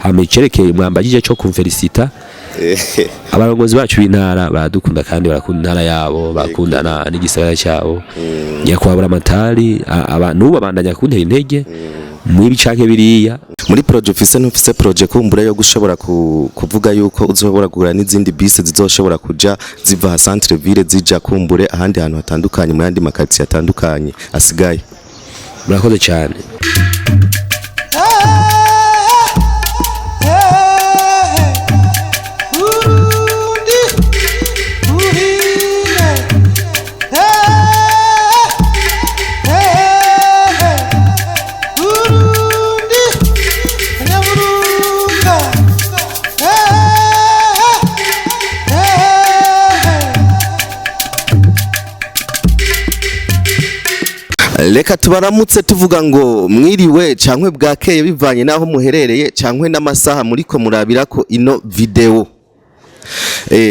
hamicerekeye mwambagije cyo kumfelicita abarongozi bacu b'intara baradukunda kandi barakunda intara yabo bakundana n'igisagara cyabo nyakwabura amatari abantu babandanya kuntera intege muri canke biriya muri project ufise ntufise project kumbura yo gushobora kuvuga yuko uzohobora kugura n'izindi bisi zizoshobora kuja ziva ha centre ville zija kumbure ahandi hantu hatandukanye mu yandi makati atandukanye asigaye. Murakoze cyane. Reka tubaramutse tuvuga ngo mwiriwe cankwe bwakeye bivanye naho muherereye cankwe n'amasaha muriko murabirako ino video.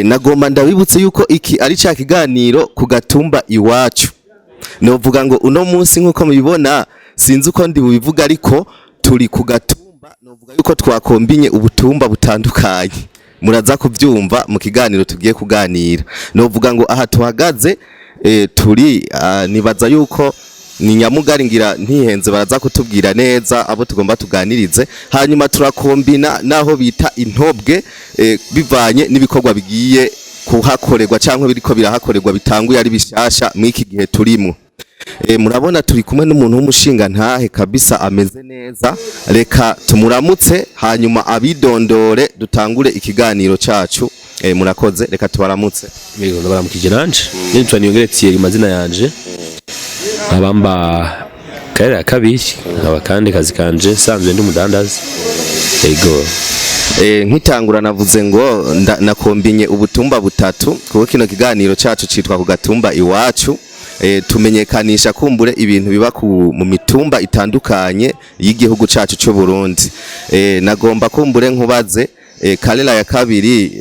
Nagomba ndabibutse yuko iki ari ca kiganiro ku gatumba iwacu. Novuga ngo uno munsi nkuko mubibona sinzi uko ndi bubivuga ariko turi ku gatumba novuga yuko twakombinye ubutumba butandukanye. Muraza kuvyumva mu kiganiro tugiye kuganira. Novuga ngo aha tuhagaze turi nibaza yuko ni nyamugari ngira ntihenze baraza kutubwira neza abo tugomba tuganirize hanyuma turakombina naho bita intobwe bivanye n'ibikorwa bigiye kuhakorerwa cyangwa biriko birahakorerwa bitanguye ari bishasha mwiki gihe turimo. Murabona turi kumwe n'umuntu w'umushinga ntahe kabisa ameze neza reka tumuramutse hanyuma abidondore dutangure ikiganiro cacu. Murakoze reka tubaramutse. Yego ndabaramukije nanje nitwa niyongeretse amazina yanje abamba kare kabiri abakandi kazi kanje sanzwe ndi mudandazi. Yego nkitangura navuze ngo nakombinye ubutumba butatu kuko kino kiganiro cacu citwa ku gatumba iwacu. Tumenyekanisha kumbure ibintu biba mu mitumba itandukanye y'igihugu cacu cyo Burundi. Nagomba kumbure nkubaze karera ya kabiri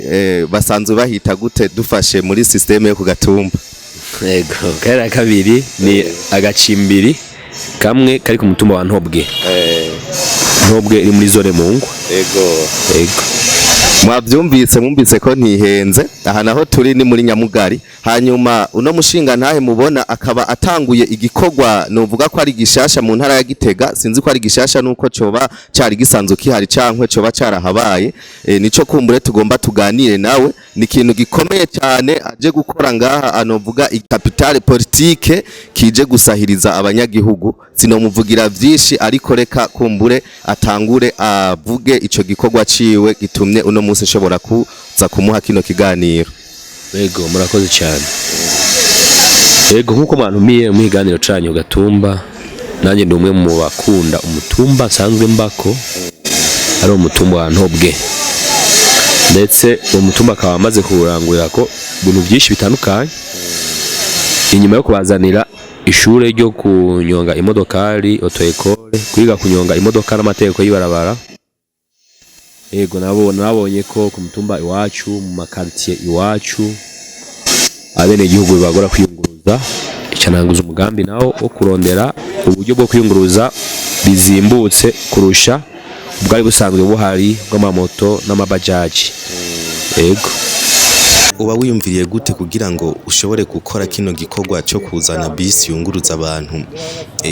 basanzwe bahita gute dufashe muri systeme yo ku gatumba. Yego karera kabiri ni agacimbiri kamwe kari ku mutumba wa Ntobwe. Ntobwe iri muri zone Mungu. Yego mwumvise ko ntihenze aha naho turi ni muri nyamugari hanyuma uno mushinga ntahe mubona akaba atanguye igikorwa novuga ko ari gishasha mu ntara ya Gitega sinzi ko ari gishasha nuko coba cari gisanzwe kihari cankwe coba carahabaye. Nico kumbure tugomba tuganire nawe ni ikintu gikomeye cyane aje gukora ngaha anovuga ikapitale politique kije gusahiriza abanyagihugu sinomuvugira vyinshi ariko reka kumbure atangure avuge ico gikorwa ciwe gitumye uno munsi nshobora kuza kumuha kino kiganiro. Yego murakoze cyane. Yego nkuko mwantumiye mu kiganiro canyu gatumba nanjye ndi umwe mu bakunda umutumba sanzwe mbako ari umutumba wa Ntobwe ndetse umutumba akaba amaze kurangurira ko ibintu byinshi bitandukanye inyuma yo kubazanira ishure ryo kunyonga imodokari auto école kwiga kunyonga imodoka n'amategeko y'ibarabara. Yego nabonye ko ku mutumba iwacu mu makartier iwacu abene igihugu bagora kwiyunguruza icananguza umugambi nawo wo kurondera uburyo bwo kwiyunguruza bizimbutse kurusha ubwari busanzwe buhari bw'amamoto n'amabajaji. Yego uba wiyumviriye gute kugira ngo ushobore gukora kino gikorwa cyo kuzana bisi yunguruza abantu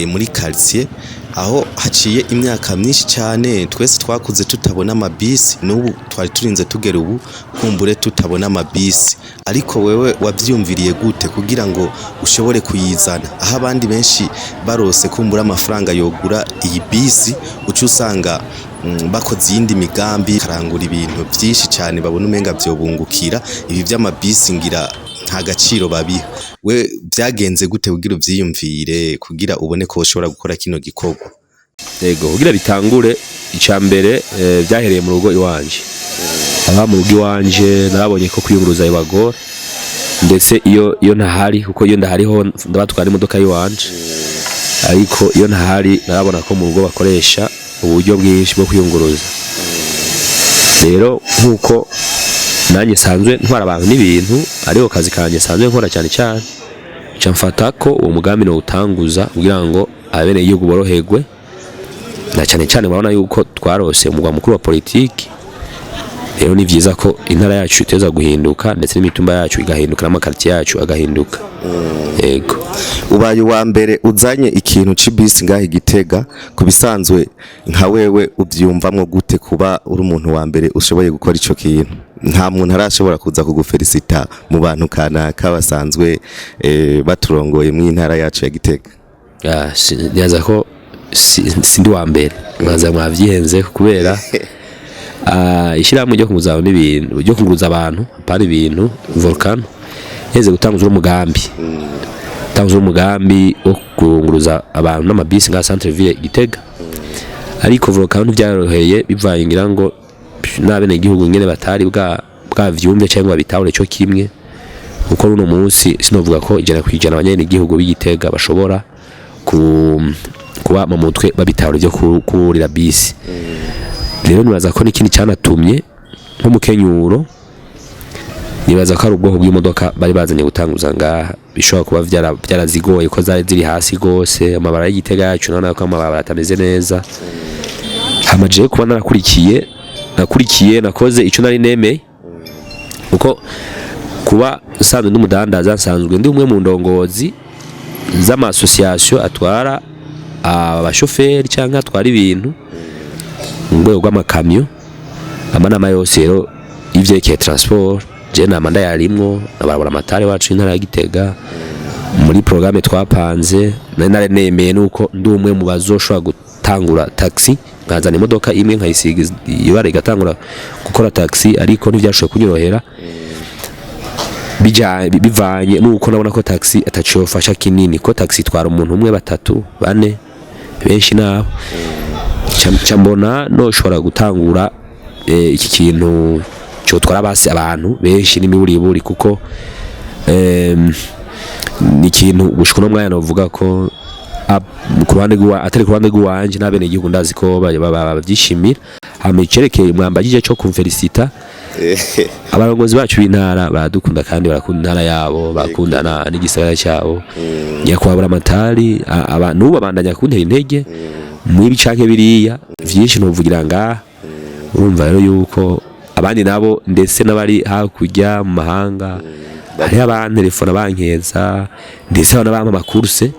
muri quartier aho haciye imyaka myinshi cyane twese twakuze tutabona amabisi n'ubu twari turinze tugera ubu kumbure tutabona amabisi ariko wewe wavyumviriye gute kugira ngo ushobore kuyizana aho abandi benshi barose kumbura amafaranga yogura iyi bisi ucu usanga bakoze yindi migambi karangura ibintu byinshi cyane babona umenga byobungukira ibi by'amabisi ngira nta gaciro babiha. We byagenze gute kugira uvyiyumvire kugira ubone ko ushobora gukora kino gikorwa? Yego kugira bitangure icambere byahereye mu rugo iwanje. Aba mu rugo iwanje narabonye ko kwiyunguruza ibagora ndetse iyo ntahari kuko iyo ndahariho ndabatwara imodoka yiwanje ariko iyo ntahari narabona ko mu rugo bakoresha uburyo bwinshi bwo kwiyunguruza. Rero nkuko nanjye sanzwe ntwara abantu n'ibintu ariko kazi kanje sanzwe nkora cyane cyane camfata ko uwo mugambi no utanguza kugira ngo abene igihugu boroherwe na cyane cyane murabona yuko twarose umugwa mukuru wa politique. Rero ni vyiza ko intara yacu iteza guhinduka ndetse n'imitumba yacu igahinduka n'amakartier yacu agahinduka. Yego ubaye wa mbere uzanye ikintu c'ibisi ngahe Gitega kubisanzwe nka wewe uvyumvamwo gute kuba uri umuntu wa mbere ushoboye gukora ico kintu? Nta muntu arashobora kuza kugufelicita mu bantu kanaka basanzwe baturongoye mu intara yacu ya Gitega. Nyaza ko sindi wa mbere mwaza mwavyihenze kubera ishyirahamwe ryo kunguza n'ibintu ryo kunguza abantu apana ibintu volcano yeze gutanguza umugambi wo kunguruza abantu n'amabisi nka centre ville Gitega. Ariko volcano ntibyaroroheye bivanye ngira ngo n'abene igihugu nyene batari bwa vyumye cyangwa bitawure cyo kimwe kuko runo munsi sinovuga ko ijana kwijana abanyene igihugu b'Igitega bashobora kuba mu mutwe babitawure byo kurira bisi. Rero nibaza ko n'ikindi cyanatumye nk'umukenyuro nibaza ko ari ubwoko bw'imodoka bari bazanye gutanguza ngaha bishobora kuba byarazigoye ko zari ziri hasi gose amabara y'Igitega yacu nana ko amabara atameze neza. Hamaje kuba nakurikiye nakoze ico nari nemeye uko kuba sanzwe n'umudandaza nsanzwe ndi umwe mu ndongozi z'ama association atwara abashoferi cyangwa atwara ibintu mu rwego rw'amakamyo amanama yose rero ivyekeye transport je namanda yarimwo nabarabara amatare wacu intara ya Gitega muri programme twapanze nari nemeye nuko ndi umwe mu bazoshobora gutangura taxi nkazana imodoka imwe nkayisiga ibara igatangura gukora taxi. Ariko ntivyashoboye kunyorohera bivanye nuko nabona ko taxi atacofasha kinini ko taxi twara umuntu umwe batatu bane benshi nabo cyambona no shobora gutangura iki kintu cyo twara basi abantu benshi n'imiburiburi kuko ni ikintu gushikuna mwanya novuga ko ku ruhande atari ku ruhande rwanje n'abene igihugu ndazi ko bavyishimira hamicerekeye mwambagije cyo kumfelicita. Abarongozi bacu b'intara baradukunda kandi barakunda intara yabo bakundana n'igisagara cyabo nyakwabura amatari abantu babandanya kuntera intege mwibi canke biriya vyinshi novugira ngaha. Urumva rero yuko abandi nabo ndetse n'abari hakurya mu mahanga hari abantu telefona bankeza ndetse abana bamakurse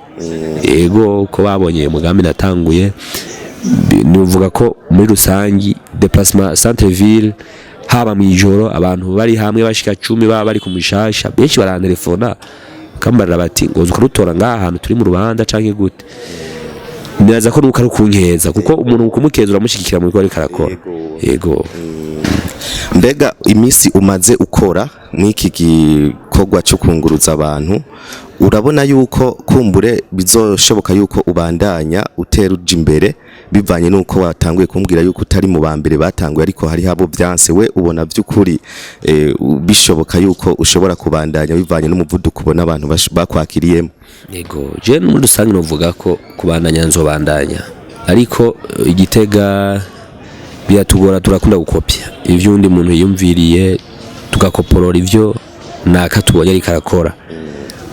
ego ko babonye umugambi natanguye. Nuvuga ko muri rusangi déplacement centre ville haba mu ijoro abantu bari hamwe bashika 10 baba bari kumishasha benshi barantelefona kambarira bati ngo uzukurutora ngaha ahantu turi mu rubanda canke gute. Niraza ko nuko ari kunkeza kuko umuntu kumukeza uramushikikira mu bikorwa karakora. Yego mbega imisi umaze ukora mwiki gikorwa cyo kunguruza abantu urabona yuko kumbure bizoshoboka yuko ubandanya utera uje imbere bivanye nuko watanguye kumbwira yuko utari mu bambere batanguye ariko hari habo byanse we ubona by'ukuri bishoboka yuko ushobora kubandanya bivanye n'umuvuduko ubona abantu bakwakiriyemo? Yego je muri rusange novuga ko kubandanya nzobandanya ariko Igitega biratugora turakunda gukopya ivyo undi muntu yumviriye tugakoporora ivyo nakatubonye ari karakora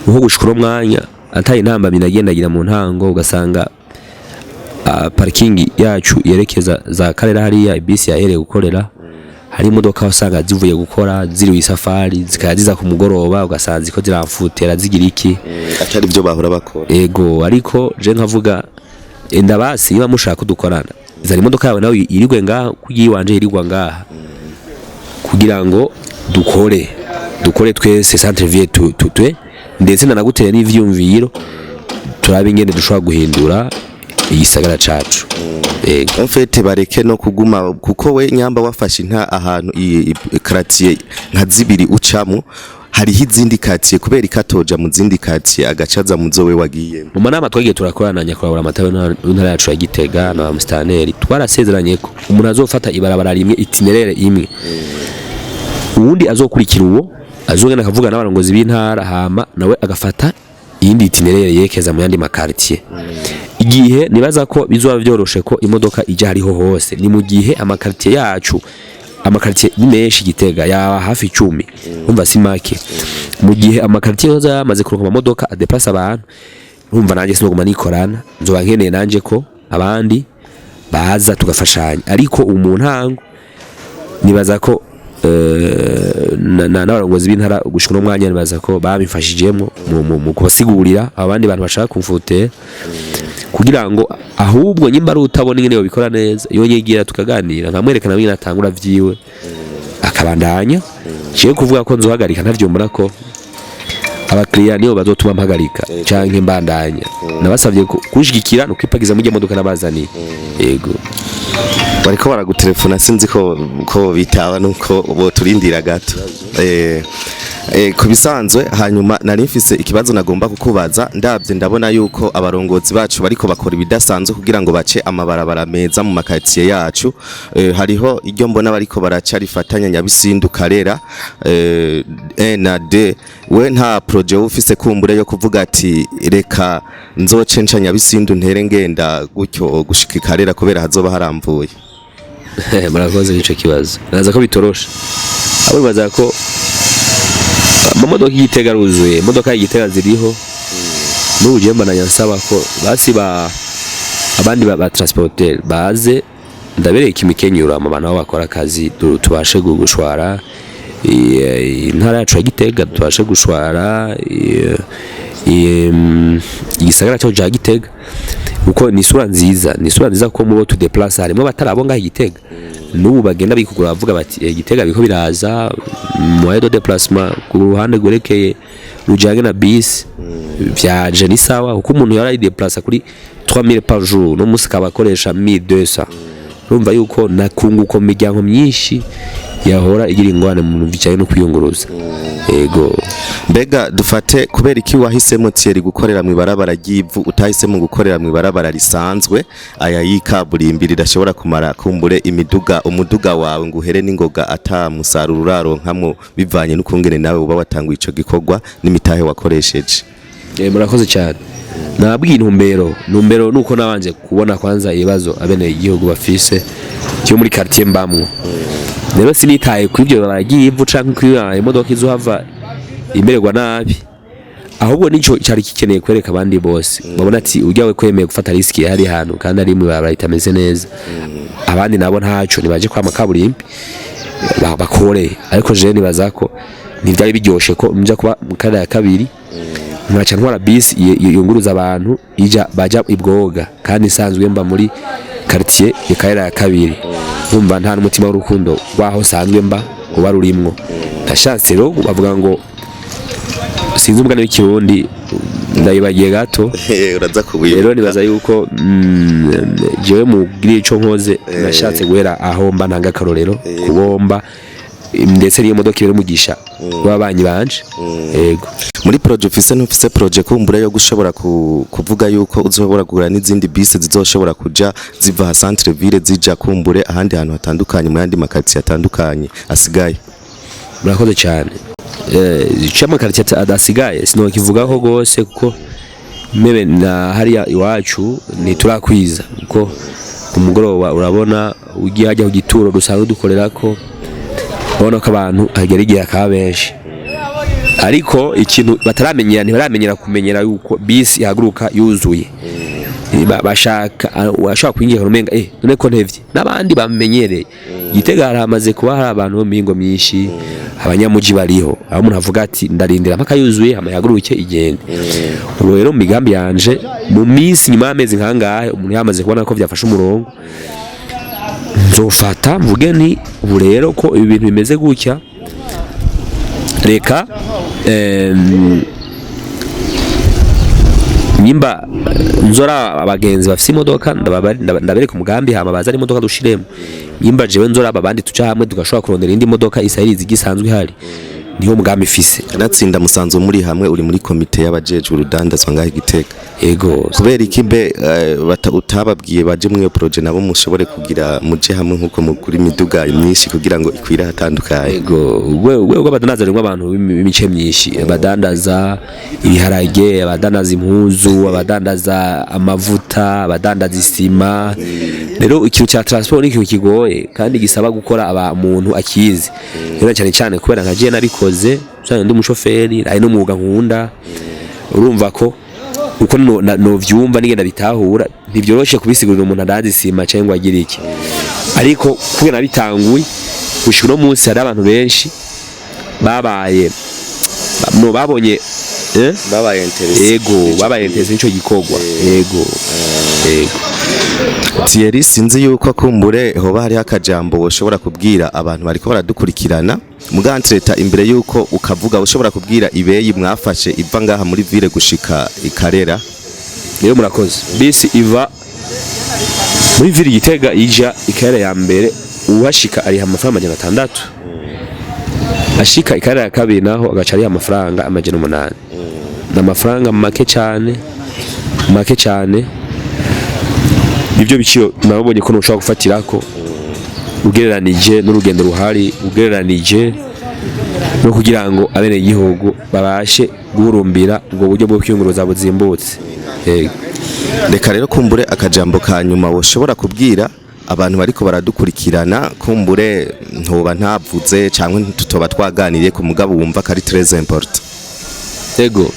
uho gushikura mwanya ataye intamba minagendagira mu ntango ugasanga parking yacu yerekeza za karera hariya ibisi yahere gukorera hari imodoka usanga zivuye gukora ziri wisafari zikaziza ku mugoroba ugasanza iko ziramfutera zigira iki atari byo bahora bakora. Ego ariko je nkavuga enda basi niba mushaka dukorana zari imodoka yawe nawe irigwe ngaha kuyiwanje irigwa ngaha kugira ngo dukore twese centre ville tutwe ndetse nanagutera n'ivyumviro turabe ingene dushobora guhindura igisagara cacu. En fait bareke no kuguma kuko we nyamba wafashe nta ahantu quartier nka zibiri ucamo hari izindi quartier kubera ikatoja mu zindi quartier agacaza muzowe wagiye mu manama twagiye turakorana nyakwabura amatabe n'intara yacu ya Gitega na Mustaneri twarasezeranye ko umuntu azofata ibarabara rimwe itinerere imwe uwundi azokurikira uwo azogenda akavuga n'abarongozi b'intara hama nawe agafata iyindi itinerere yekeza mu yandi makartier. Igihe nibaza ko bizoba byoroshe ko imodoka ija hariho hose ni mu gihe amakartier yacu amakartier menshi Gitega ya hafi 10 umva simake mu gihe amakartier yoza yamaze kuronka amamodoka adeplace abantu umva nanje sinoguma nikorana nzoba nkeneye nanje ko abandi baza tugafashanya ariko umuntango nibaza ko n'abarongozi b'intara gushika no mwanya nibaza ko babifashijemo mu kubasigurira abandi bantu bashaka kumfutera kugira ngo ahubwo nyimba ari utabona ingene bikora neza iyo nyegira tukaganira nkamwerekana bimwe natangura vyiwe akabandanya ciye kuvuga ko nzohagarika ntavyomura ko abakiriya niyo bazotuma mpagarika canke mbandanya nabasavye kushigikira no kwipagiza mu modoka nabazaniye yego bariko baragutelefona sinzi ko bitaba nuko bo turindira gato kubisanzwe hanyuma nari mfise ikibazo nagomba kukubaza ndavye ndabona yuko abarongozi bacu bariko bakora ibidasanzwe kugira ngo bace amabarabara meza mu makatiye yacu hariho iryo mbona bariko baraca rifatanya Nyabisindu Karera na D we nta projet ufise kumbure yo kuvuga ati reka nzocenca Nyabisindu ntere ngenda gutyo gushika Karera kubera hazoba haramvuye murakoze ico kibazo naza ko bitorosha abo baza ko amamodoka y'Igitega ruzuye imodoka y'Igitega ziriho n'uje mbananya nsaba ko basi abandi ba transporter baze ndabereye kimikenyura abantu aho bakora akazi tubashe gushwara intara yacu ya Gitega tubashe gushwara igisagara cyo ja Gitega uko ni sura nziza ko mubo tu déplacer harimo batarabonga Gitega n'ubu bagenda bikugura bavuga bati Gitega biko biraza moyen de déplacement ku ruhande gwerekeye rujanye na bus vyaje ni sawa uko umuntu yari déplacer kuri 3000 par jour no musika bakoresha 1200 urumva yuko nakunguko miryango myinshi yahora igira ingwane mu bicaye no kwiyunguruza ego mbega dufate kubera iki wahisemo Thierry gukorera mu ibarabara ry'ivu utahisemo gukorera mu ibarabara risanzwe aya y'ikaburimbi ridashobora kumara kumbure umuduga wawe nguhere n'ingoga ata musaruro uraronkamwo bivanye n'ukungene nawe uba watanguye ico gikorwa n'imitahe wakoresheje murakoze cyane nabwiye intumbero nuko nabanje kubona kwanza ibibazo abene igihugu bafise cyo muri quartier mbamwo rero sinitaye kuri ibyo baragiye ivu canke kuri imodoka izohava imererwa nabi ahubwo nico cyari kikeneye kwereka abandi bose babona ati ujyawe kwemeye gufata risk hari hano kandi ari mu barayitameze neza abandi nabo ntaco nibaje kwa makaburimbi bakore ariko je nibaza ko ntivyari biryoshe ko mja kuba mu kara ya kabiri nkaca ntwara bisi yunguruza abantu baja ibwoga kandi isanzwe mba muri quartier ya Karera ya kabiri umva nta n'umutima w'urukundo waho sanzwe mba kuba rurimwo ndashatse rero bavuga ngo sinzi umugani w'ikirundi ndayibagiye gato uraza kubuye rero nibaza yuko jewe mugire ico nkoze nashatse guhera aho mba ntanga karorero kubomba ndetse niyo modoka ibere mugisha wabanyi banje yego muri projet ufise projet kumbura yo gushobora kuvuga yuko uzohobora kugura n'izindi bisi zizoshobora kuja ziva ha centre ville zija kumbure ahandi hantu hatandukanye mu yandi makati atandukanye asigaye murakoze cyane chama quartier adasigaye sino kivugaho gose kuko mebe na hariya iwacu ni turakwiza kuko umugoroba urabona ugiye hajya ku gituro dusanzwe dukorerako ubona ko abantu agera igihe akabenshi ariko ikintu ntibaramenyera kumenyera yuko bisi ihaguruka yuzuye bashaka kwinjira umenga none ko ntevye nabandi bamenyereye Gitega haramaze kuba hari abantu bo mingo myinshi abanyamuji bariho aho umuntu avuga ati ndarindira mpaka yuzuye amayaguruke igende ubu rero migambi yanje mu minsi nyuma y'amezi nkangahe umuntu yamaze kubona ko byafashe umurongo nzofata mvuge ni ubu rero ko ibi bintu bimeze gutya reka nyimba nzora abagenzi bafise imodoka ndabereka umugambi hama bazana imodoka dushiremo nyimba jewe nzora abandi tuca hamwe tugashobora kurondera indi modoka isahiriza igisanzwe ihari niho mugambi fise natsinda musanzo muri hamwe uri muri komite y'abajeje urudandazwa ngaho Gitega ego kubera ikimbe utababwiye baje muri iyo projet nabo mushobore kugira muje hamwe nkuko mukuri miduga myinshi kugira ngo ikwira hatandukanye ego wewe abadandaza rimwe abantu b'imice myinshi abadandaza ibiharage abadandaza impuzu abadandaza amavuta abadandaza isima rero ikintu cya transport ni kigoye kandi gisaba gukora umuntu akizi rero cyane kubera nka je nabikoze cyane ndi umushoferi ari no mwuga nkunda urumva ko uko no vyumva nigenda bitahura ntibyoroshe kubisigurira umuntu adazisima cyangwa agira iki, ariko kugira nabitanguye gushika no munsi hari abantu benshi babaye no babonye babaye interesse. Ego babaye interesse nico gikorwa. Ego Thierry, sinzi yuko kumbure hoba hari akajambo ushobora kubwira abantu bariko baradukurikirana muganze leta imbere yuko ukavuga ushobora kubwira ibeyi mwafashe iva ngaha muri ville gushika ikarera. Rero murakoze bisi iva muri ville Gitega ija ikarera ya mbere uwashika ari amafaranga 600, ashika ikarera ya kabiri naho agaca ari amafaranga 800. N'amafaranga make cyane nibyo biciro nabonye ko nushaka gufatirako ugereranije n'urugendo ruhari, ugereranije no kugira ngo abene igihugu babashe guhurumbira ubwo buryo bwo kwiyunguruza buzimbutse. Reka rero kumbure akajambo ka nyuma woshobora kubwira abantu bariko baradukurikirana, kumbure ntoba ntavuze cyangwa tutoba twaganiriye ku mugabo wumva kari très important. Ego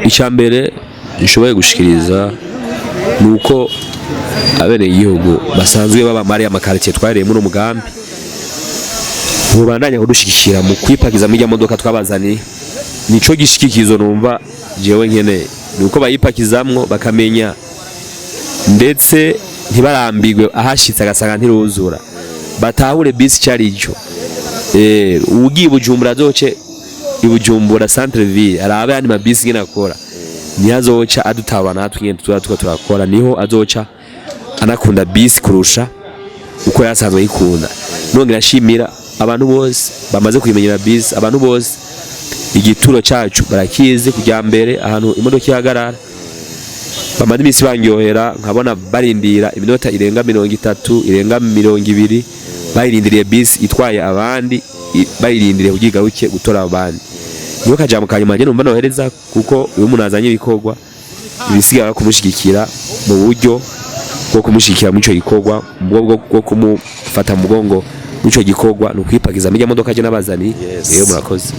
icyambere nshoboye gushikiriza nuko abene igihugu basanzwe baba mari amakaritiye twareye muri umugambi ubandanya kudushikishira mu kwipakiza muri modoka twabazani. Nico gishikikizo numva jewe nkene nuko bayipakizamwo bakamenya ndetse ntibarambigwe ahashitse agasanga ntiruzura, batahure bisi cyarijo ugiye Bujumbura zoce ibujumbura centre ville arabe yani mabisi ngena akora nihazoca adutaba natwe ngene turakora, niho azoca anakunda bisi kurusha uko yasanzwe yikunda. None nashimira abantu bose bamaze kuyimenyera bisi, abantu bose igituro cyacu barakize kujya mbere ahantu imodoka ihagarara, bamaze imisi bangyohera nkabona barindira iminota irenga 30 irenga 20 bayirindiriye bisi itwaye abandi bayirindiriye kugigaruke gutora abandi. Niyo kajambo kanyuma je numva nohereza kuko uyu muntu azanye ibikorwa ibisigara kumushigikira mu buryo bwo kumushigikira mu cyo gikorwa, bwo kumufata mu mugongo mu cyo gikorwa no kwipakiza muri modoka je nabazani. Rero murakoze.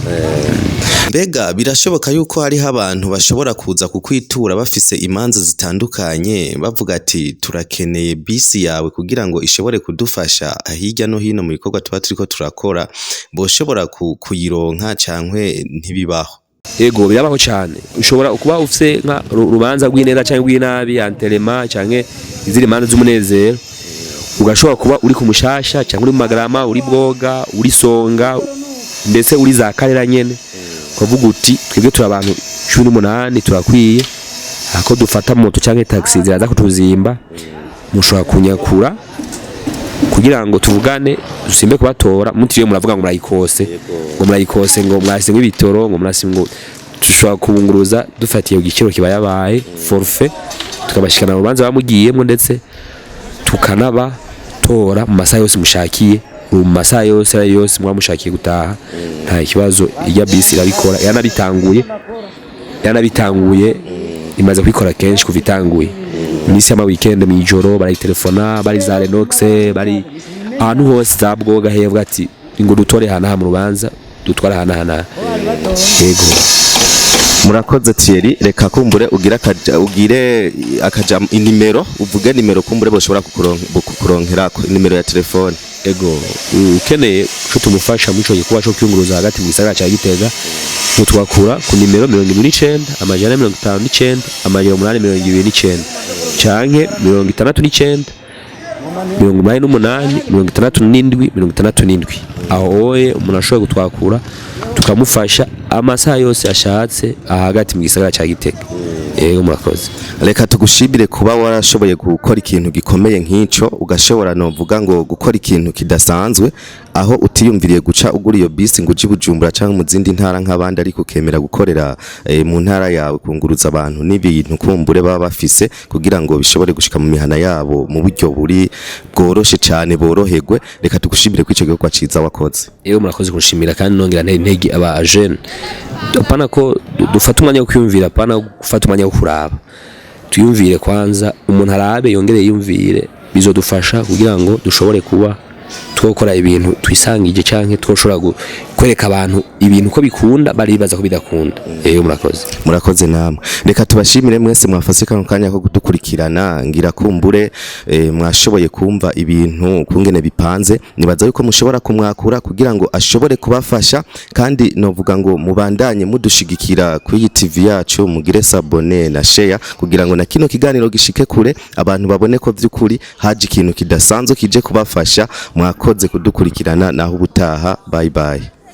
Mbega birashoboka yuko hari abantu bashobora kuza kukwitura bafise imanza zitandukanye bavuga ati turakeneye bisi yawe kugira ngo ishobore kudufasha hirya no hino mu bikorwa tuba turiko turakora, boshobora kuyironka cankwe ntibibaho? Ego birabaho cyane, ushobora kuba ufise nka rubanza rw'ineza cyangwa rw'inabi antelema cyangwa iziri manza z'umunezero, ugashobora kuba uri ku mushasha cyangwa uri mu magarama, uri bwoga, uri songa ndetse uri za karera nyene, kuvuga uti twebwe turi abantu 18 turakwiye ako dufata moto cyangwa taxi ziraza kutuzimba, mushobora kunyakura kugira ngo tuvugane dusimbe kubatora mutiriye muravuga ngo murayikose ngo mwase nk'ibitoro ngo murasi ngo tushobora kubunguruza dufatiye igiciro kiba yabaye forfait tukabashikana mu banza bamugiyemo ndetse tukanaba tora mu masaha yose mushakiye, mu masaha yose mwamushakiye gutaha nta kibazo. Iya bisi irabikora yanabitanguye imaze kwikora kenshi kuvitanguye imisi ama weekend mu ijoro barayitelefona bari za Lenox bari ahantu hose zabwoga hebwa ati ngo dutore hana mu rubanza dutwara hana. Yego murakoze Thierry, reka kumbure ugire akaja inimero uvuge nimero kumbure boshobora kukuronkera nimero ya telefone. Ego ukeneye cyo tumufasha mu cyo gikorwa cyo kwiyunguruza hagati mu gisagara cya Gitega twakura ku nimero 79 amajana 59 amajana 829 canke 69 68 aho oye umuntu ashobora gutwakura tukamufasha amasaha yose ashatse ahagati mu gisagara cya Gitega. Yego murakoze. Reka tugushibire kuba warashoboye gukora ikintu gikomeye nk'ico, ugashobora no vuga ngo gukora ikintu kidasanzwe aho utiyumviriye guca ugura iyo bisi ngo uje Bujumbura cyangwa mu zindi ntara nk'abandi, ariko ukemera gukorera mu ntara yawe kunguruza abantu n'ibintu kumbure baba bafise kugira ngo bishobore gushika mu mihana yabo mu buryo buri bworoshe cyane boroherwe. Reka tugushibire kwico gikorwa ciza wakoze. Yego murakoze kunshimira kandi nongera intege aba jeune apana ko dufata umwanya wo kwiyumvira, apana gufata umwanya wo kuraba, tuyumvire kwanza umuntu arabe yongere yumvire, bizodufasha kugira ngo dushobore kuba twokora ibintu twisangije canke twoshobora kwereka abantu ibintu ko bikunda bari bibaza ko bidakunda. Murakoze namwe. Reka tubashimire mwese mwafase kano kanya ko gudukurikirana, ngira kumbure mwashoboye kumva ibintu kungene bipanze, nibaza yuko mushobora kumwakura kugira ngo ashobore kubafasha, kandi novuga ngo mubandanye mudushigikira kuri TV yacu, mugire sabone na share kugira ngo na kino kiganiro gishike kure, abantu babone ko vy'ukuri haje ikintu kidasanzwe kije kubafasha. Mwakoze kudukurikirana, naho ubutaha, bye bye.